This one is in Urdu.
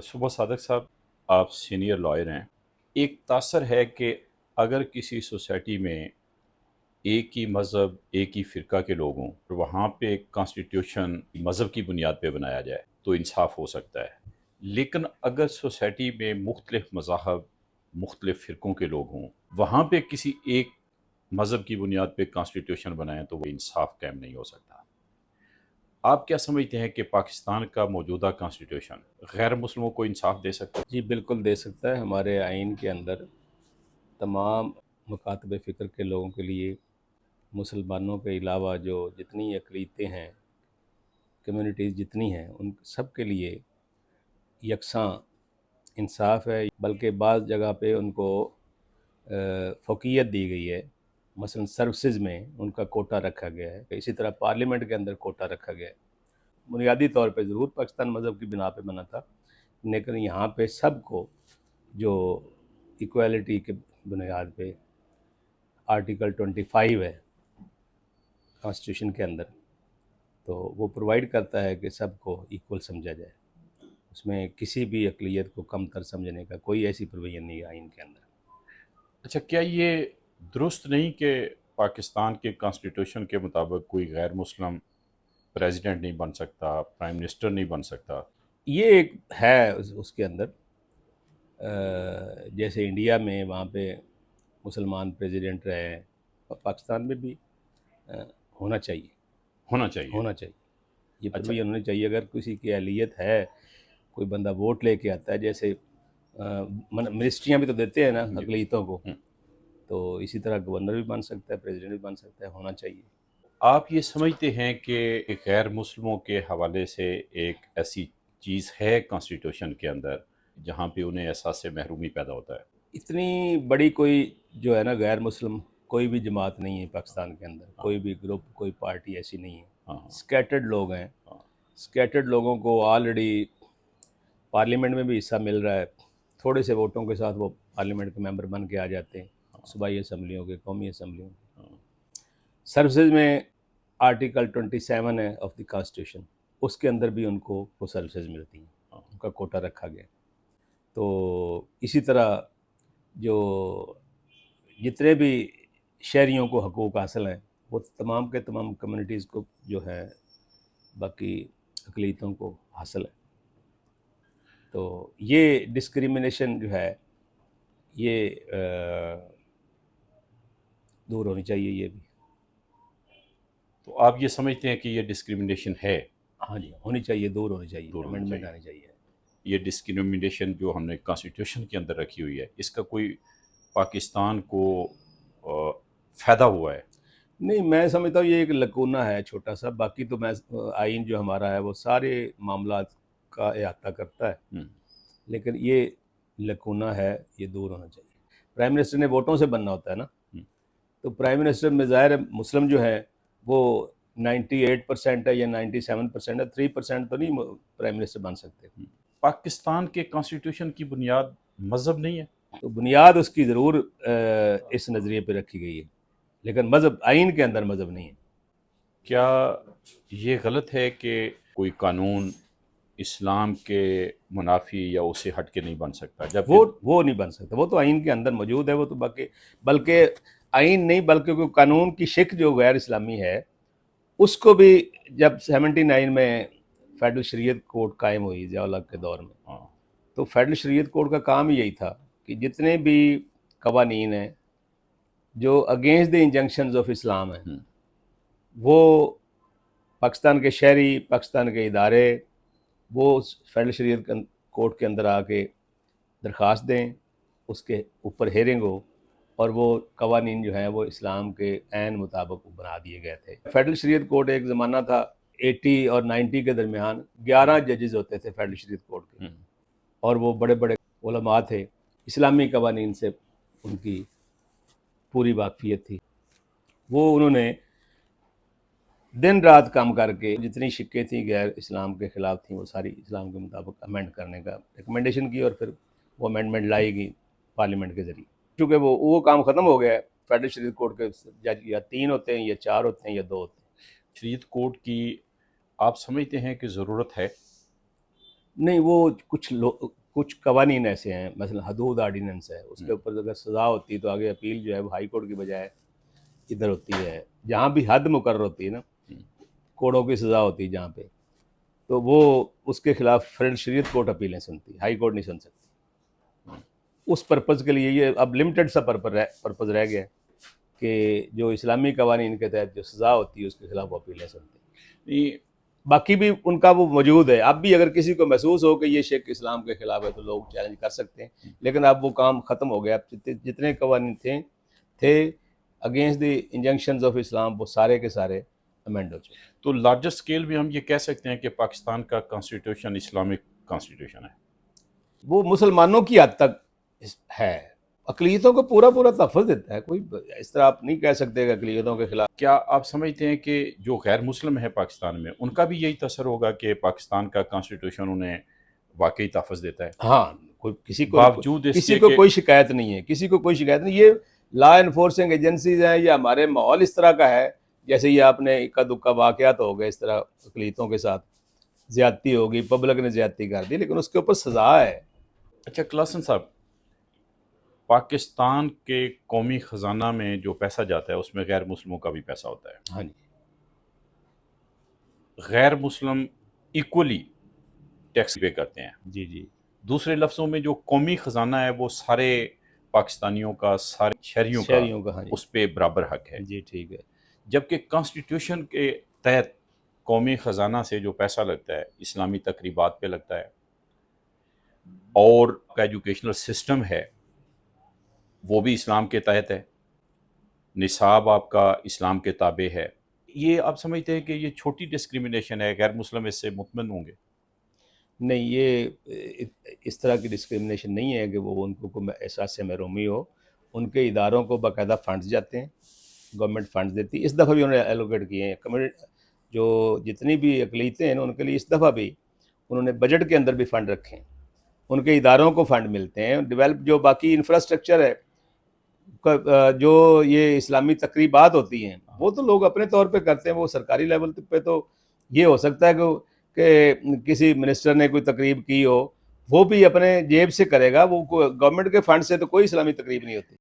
صبح صادق صاحب، آپ سینئر لائر ہیں۔ ایک تاثر ہے کہ اگر کسی سوسائٹی میں ایک ہی مذہب، ایک ہی فرقہ کے لوگ ہوں، اور وہاں پہ کانسٹیٹیوشن مذہب کی بنیاد پہ بنایا جائے تو انصاف ہو سکتا ہے۔ لیکن اگر سوسائٹی میں مختلف مذاہب، مختلف فرقوں کے لوگ ہوں، وہاں پہ کسی ایک مذہب کی بنیاد پہ کانسٹیٹیوشن بنائیں تو وہ انصاف قائم نہیں ہو سکتا۔ آپ کیا سمجھتے ہیں کہ پاکستان کا موجودہ کانسٹیٹیوشن غیر مسلموں کو انصاف دے سکتا جی بالکل دے سکتا ہے۔ ہمارے آئین کے اندر تمام مکاتب فکر کے لوگوں کے لیے، مسلمانوں کے علاوہ جو جتنی اقلیتیں ہیں، کمیونٹیز جتنی ہیں، ان سب کے لیے یکساں انصاف ہے، بلکہ بعض جگہ پہ ان کو فوقیت دی گئی ہے۔ مثلا سروسز میں ان کا کوٹا رکھا گیا ہے، اسی طرح پارلیمنٹ کے اندر کوٹا رکھا گیا ہے۔ بنیادی طور پہ ضرور پاکستان مذہب کی بنا پہ بنا تھا، لیکن یہاں پہ سب کو جو ایکویلٹی کے بنیاد پہ آرٹیکل 25 ہے کانسٹیٹیوشن کے اندر، تو وہ پرووائڈ کرتا ہے کہ سب کو ایکول سمجھا جائے، اس میں کسی بھی اقلیت کو کم تر سمجھنے کا کوئی ایسی پروویژن نہیں ہے آئین کے اندر۔ اچھا، کیا یہ درست نہیں کہ پاکستان کے کانسٹیٹیوشن کے مطابق کوئی غیر مسلم پریزیڈنٹ نہیں بن سکتا، پرائم منسٹر نہیں بن سکتا؟ یہ ایک ہے اس کے اندر، جیسے انڈیا میں وہاں پہ مسلمان پریزیڈنٹ رہے ہیں، پاکستان میں بھی ہونا چاہیے، ہونا چاہیے۔ ہونا چاہیے، یہ اچھا، پروویژن ہونی چاہیے۔ اگر کسی کی اہلیت ہے، کوئی بندہ ووٹ لے کے آتا ہے، جیسے منسٹریاں بھی تو دیتے ہیں نا جی، اقلیتوں کو، ہوں۔ تو اسی طرح گورنر بھی بن سکتا ہے، پریزیڈنٹ بھی بن سکتا ہے، ہونا چاہیے۔ آپ یہ سمجھتے ہیں کہ غیر مسلموں کے حوالے سے ایک ایسی چیز ہے کانسٹیٹیوشن کے اندر جہاں پہ انہیں احساس محرومی پیدا ہوتا ہے؟ اتنی بڑی کوئی جو ہے نا غیر مسلم کوئی بھی جماعت نہیں ہے پاکستان کے اندر، ہاں، کوئی بھی گروپ، کوئی پارٹی ایسی نہیں ہے۔ ہاں، سکیٹرڈ لوگ ہیں، ہاں، سکیٹرڈ لوگوں کو آلریڈی پارلیمنٹ میں بھی حصہ مل رہا ہے، تھوڑے سے ووٹوں کے ساتھ وہ پارلیمنٹ کے ممبر بن کے آ جاتے ہیں، صوبائی اسمبلیوں کے، قومی اسمبلیوں کے۔ ہاں۔ سروسز میں آرٹیکل 27 ہے آف دی کانسٹیٹیوشن، اس کے اندر بھی ان کو وہ سروسز ملتی ہیں، ان کا کوٹا رکھا گیا۔ تو اسی طرح جو جتنے بھی شہریوں کو حقوق حاصل ہیں، وہ تمام کے تمام کمیونٹیز کو جو ہے، باقی اقلیتوں کو حاصل ہے۔ تو یہ ڈسکریمنیشن جو ہے، یہ دور ہونی چاہیے یہ بھی۔ تو آپ یہ سمجھتے ہیں کہ یہ ڈسکریمنیشن ہے؟ ہاں جی، ہونی چاہیے، دور ہونی چاہیے، دور ہونی امینڈمنٹ چاہیے۔ آنی چاہیے۔ یہ ڈسکریمنیشن جو ہم نے کانسٹیٹیوشن کے اندر رکھی ہوئی ہے، اس کا کوئی پاکستان کو فائدہ ہوا ہے؟ نہیں، میں سمجھتا ہوں یہ ایک لکونہ ہے چھوٹا سا، باقی تو میں آئین جو ہمارا ہے وہ سارے معاملات کا احاطہ کرتا ہے، لیکن یہ لکونہ ہے، یہ دور ہونا چاہیے۔ پرائم منسٹر نے ووٹوں سے بننا ہوتا ہے نا، تو پرائم منسٹر میں ظاہر ہے مسلم جو ہے وہ 98% ہے یا 97% ہے، 3% تو نہیں پرائم منسٹر بن سکتے۔ پاکستان کے کانسٹیٹیوشن کی بنیاد مذہب نہیں ہے؟ تو بنیاد اس کی ضرور اس نظریے پہ رکھی گئی ہے، لیکن مذہب آئین کے اندر مذہب نہیں ہے۔ کیا یہ غلط ہے کہ کوئی قانون اسلام کے منافی یا اسے ہٹ کے نہیں بن سکتا؟ جبکہ وہ نہیں بن سکتا، وہ تو آئین کے اندر موجود ہے، وہ تو بلکہ آئین نہیں بلکہ کوئی قانون کی شکل جو غیر اسلامی ہے، اس کو بھی جب 79 میں فیڈرل شریعت کوڈ قائم ہوئی ضیاء الحق کے دور میں، تو فیڈرل شریعت کوڈ کا کام یہی تھا کہ جتنے بھی قوانین ہیں جو اگینسٹ دی انجنکشنز آف اسلام ہیں، وہ پاکستان کے شہری، پاکستان کے ادارے، وہ فیڈرل شریعت کوڈ کے اندر آ کے درخواست دیں، اس کے اوپر ہیرنگ ہو، اور وہ قوانین جو ہیں وہ اسلام کے عین مطابق بنا دیے گئے تھے۔ فیڈرل شریعت کوڈ ایک زمانہ تھا 80 اور 90 کے درمیان 11 ججز ہوتے تھے فیڈرل شریعت کوڈ کے، اور وہ بڑے بڑے علماء تھے، اسلامی قوانین سے ان کی پوری واقفیت تھی۔ وہ انہوں نے دن رات کام کر کے جتنی شکیں تھیں غیر اسلام کے خلاف تھیں، وہ ساری اسلام کے مطابق امینڈ کرنے کا ریکمنڈیشن کی، اور پھر وہ امینڈمنٹ لائی گئی پارلیمنٹ کے ذریعے۔ چونکہ وہ کام ختم ہو گیا ہے، فیڈرل شریعت کوڈ کے جج یا 3 ہوتے ہیں یا 4 ہوتے ہیں یا 2 ہوتے ہیں۔ شریعت کوڈ کی آپ سمجھتے ہیں کہ ضرورت ہے؟ نہیں وہ کچھ قوانین ایسے ہیں، مثلا حدود آرڈیننس ہے، اس کے اوپر اگر سزا ہوتی ہے تو آگے اپیل جو ہے وہ ہائی کورٹ کی بجائے ادھر ہوتی ہے، جہاں بھی حد مقرر ہوتی ہے نا، کوڑوں کی سزا ہوتی ہے جہاں پہ، تو وہ اس کے خلاف فیڈرل شریعت کورٹ اپیلیں سنتی ہے، ہائی کورٹ نہیں سن سکتی۔ اس پرپز کے لیے یہ اب لمیٹڈ سا پرپز رہ گیا ہے کہ جو اسلامی قوانین کے تحت جو سزا ہوتی ہے اس کے خلاف وہ اپیلیں سنتے ہیں۔ باقی بھی ان کا وہ موجود ہے، اب بھی اگر کسی کو محسوس ہو کہ یہ شک اسلام کے خلاف ہے تو لوگ چیلنج کر سکتے ہیں، لیکن اب وہ کام ختم ہو گیا، اب جتنے قوانین تھے اگینسٹ دی انجنکشنز آف اسلام وہ سارے کے سارے امینڈ ہو چکے۔ تو لارجر اسکیل بھی ہم یہ کہہ سکتے ہیں کہ پاکستان کا کانسٹیٹیوشن اسلامک کانسٹیٹیوشن ہے؟ وہ مسلمانوں کی حد تک ہے، اقلیتوں کو پورا تحفظ دیتا ہے، کوئی اس طرح آپ نہیں کہہ سکتے کہ اقلیتوں کے خلاف۔ کیا آپ سمجھتے ہیں کہ جو غیر مسلم ہے پاکستان میں ان کا بھی یہی تاثر ہوگا کہ پاکستان کا کانسٹیٹیوشن انہیں واقعی تحفظ دیتا ہے، ہاں، کسی باوجود اس کے کو کہ کوئی شکایت نہیں ہے، کسی کو کوئی شکایت نہیں، یہ لا انفورسنگ ایجنسیز ہیں یا ہمارے ماحول اس طرح کا ہے، جیسے یہ آپ نے اکا دکا واقعات ہو گئے اس طرح اقلیتوں کے ساتھ زیادتی ہوگی، پبلک نے زیادتی کر دی، لیکن اس کے اوپر سزا ہے۔ اچھا کلاسن صاحب، پاکستان کے قومی خزانہ میں جو پیسہ جاتا ہے اس میں غیر مسلموں کا بھی پیسہ ہوتا ہے، ہاں جی، غیر مسلم ایکولی ٹیکس پے کرتے ہیں، جی جی دوسرے لفظوں میں جو قومی خزانہ ہے وہ سارے پاکستانیوں کا، سارے شہریوں کا ہاں جی، اس پہ برابر حق ہے، جی ٹھیک ہے، جبکہ کانسٹیٹیوشن کے تحت قومی خزانہ سے جو پیسہ لگتا ہے اسلامی تقریبات پہ لگتا ہے، اور کا ایجوکیشنل سسٹم ہے وہ بھی اسلام کے تحت ہے، نصاب آپ کا اسلام کے تابع ہے، یہ آپ سمجھتے ہیں کہ یہ چھوٹی ڈسکریمنیشن ہے، غیر مسلم اس سے مطمئن ہوں گے؟ نہیں، یہ اس طرح کی ڈسکرمنیشن نہیں ہے کہ وہ ان کو احساس سے محرومی ہو، ان کے اداروں کو باقاعدہ فنڈز جاتے ہیں، گورنمنٹ فنڈز دیتی ہے، اس دفعہ بھی انہوں نے ایلوکیٹ کیے ہیں، جو جتنی بھی اقلیتیں ہیں ان کے لیے اس دفعہ بھی انہوں نے بجٹ کے اندر بھی فنڈ رکھے ہیں، ان کے اداروں کو فنڈ ملتے ہیں، ڈیولپ جو باقی انفراسٹرکچر ہے جو یہ اسلامی تقریبات ہوتی ہیں وہ تو لوگ اپنے طور پہ کرتے ہیں، وہ سرکاری لیول پہ تو یہ ہو سکتا ہے کہ کسی منسٹر نے کوئی تقریب کی ہو، وہ بھی اپنے جیب سے کرے گا، وہ گورنمنٹ کے فنڈ سے تو کوئی اسلامی تقریب نہیں ہوتی۔